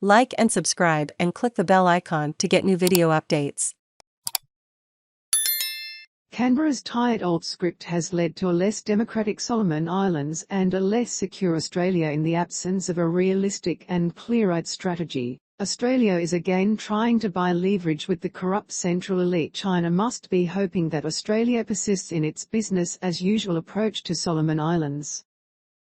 Like and subscribe and click the bell icon to get new video updates. Canberra's tired old script has led to a less democratic Solomon Islands and a less secure Australia in the absence of a realistic and clear-eyed strategy. Australia is again trying to buy leverage with the corrupt central elite. China must be hoping that Australia persists in its business-as-usual approach to Solomon Islands.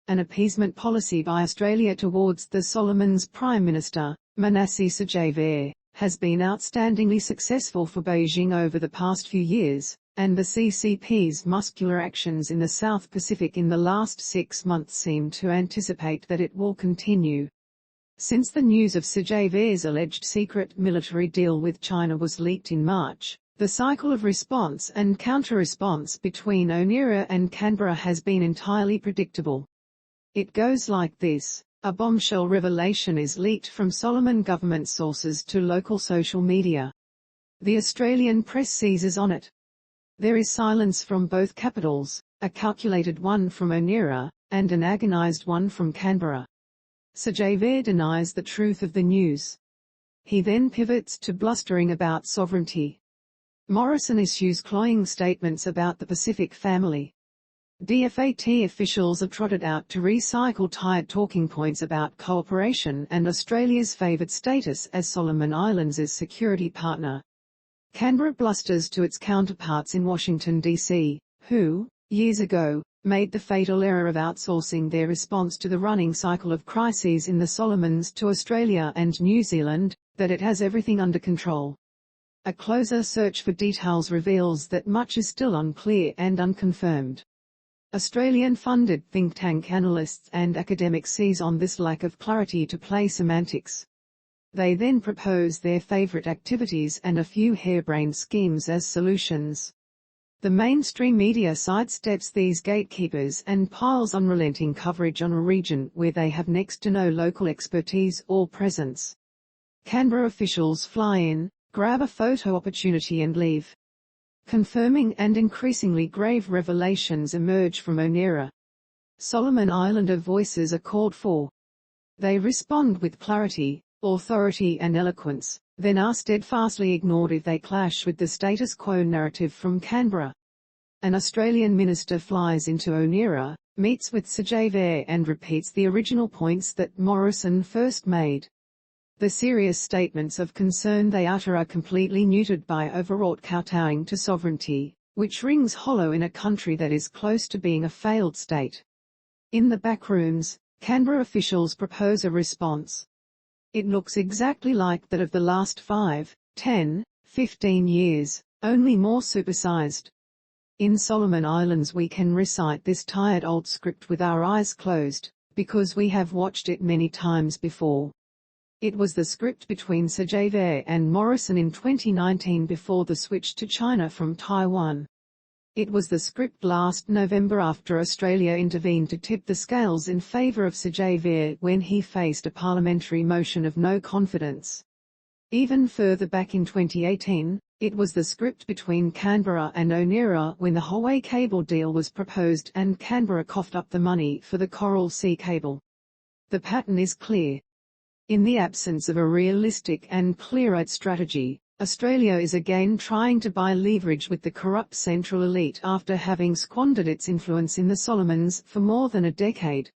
An appeasement policy by Australia towards the Solomons' Prime Minister, Manasseh Sajavir, has been outstandingly successful for Beijing over the past few years, and the CCP's muscular actions in the South Pacific in the last 6 months seem to anticipate that it will continue. Since the news of Sajavir's alleged secret military deal with China was leaked in March, the cycle of response and counter-response between Oneira and Canberra has been entirely predictable. It goes like this. A bombshell revelation is leaked from Solomon government sources to local social media. The Australian press seizes on it. There is silence from both capitals, a calculated one from Oneira, and an agonised one from Canberra. Sajavir denies the truth of the news. He then pivots to blustering about sovereignty. Morrison issues cloying statements about the Pacific family. DFAT officials are trotted out to recycle tired talking points about cooperation and Australia's favoured status as Solomon Islands' security partner. Canberra blusters to its counterparts in Washington, D.C., who, years ago, made the fatal error of outsourcing their response to the running cycle of crises in the Solomons to Australia and New Zealand, that it has everything under control. A closer search for details reveals that much is still unclear and unconfirmed. Australian-funded think tank analysts and academics seize on this lack of clarity to play semantics. They then propose their favourite activities and a few harebrained schemes as solutions. The mainstream media sidesteps these gatekeepers and piles unrelenting coverage on a region where they have next to no local expertise or presence. Canberra officials fly in, grab a photo opportunity and leave. Confirming and increasingly grave revelations emerge from Oneira. Solomon Islander voices are called for. They respond with clarity, authority and eloquence, then are steadfastly ignored if they clash with the status quo narrative from Canberra. An Australian minister flies into Oneira, meets with Sajavir and repeats the original points that Morrison first made. The serious statements of concern they utter are completely neutered by overwrought kowtowing to sovereignty, which rings hollow in a country that is close to being a failed state. In the backrooms, Canberra officials propose a response. It looks exactly like that of the last 5, 10, 15 years, only more supersized. In Solomon Islands we can recite this tired old script with our eyes closed, because we have watched it many times before. It was the script between Sajavir and Morrison in 2019 before the switch to China from Taiwan. It was the script last November after Australia intervened to tip the scales in favour of Sajavir when he faced a parliamentary motion of no confidence. Even further back in 2018, it was the script between Canberra and Oneira when the Hawaii cable deal was proposed and Canberra coughed up the money for the Coral Sea cable. The pattern is clear. In the absence of a realistic and clear-eyed strategy, Australia is again trying to buy leverage with the corrupt central elite after having squandered its influence in the Solomons for more than a decade.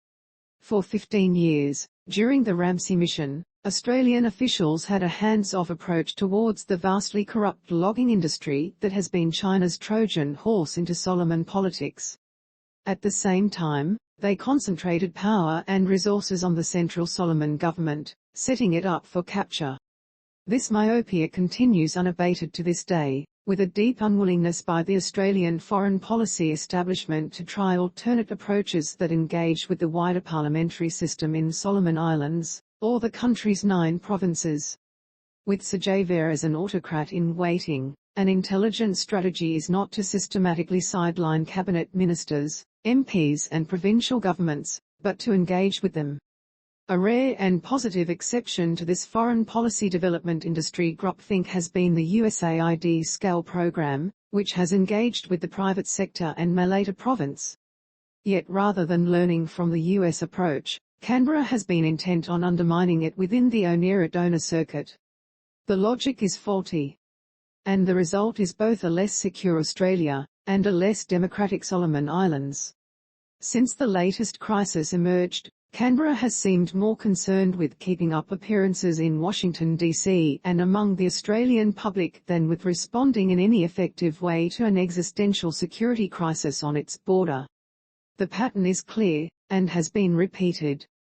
For 15 years, during the Ramsay mission, Australian officials had a hands-off approach towards the vastly corrupt logging industry that has been China's Trojan horse into Solomon politics. At the same time, they concentrated power and resources on the central Solomon government, setting it up for capture. This myopia continues unabated to this day, with a deep unwillingness by the Australian foreign policy establishment to try alternate approaches that engage with the wider parliamentary system in Solomon Islands, or the country's 9 provinces. With Sajavir as an autocrat in waiting, an intelligent strategy is not to systematically sideline cabinet ministers, MPs and provincial governments, but to engage with them. A rare and positive exception to this foreign policy development industry groupthink has been the USAID SCALE program, which has engaged with the private sector and Malaita province. Yet rather than learning from the US approach, Canberra has been intent on undermining it within the Oneira donor circuit. The logic is faulty. And the result is both a less secure Australia, and a less democratic Solomon Islands. Since the latest crisis emerged, Canberra has seemed more concerned with keeping up appearances in Washington, D.C. and among the Australian public than with responding in any effective way to an existential security crisis on its border. The pattern is clear, and has been repeated.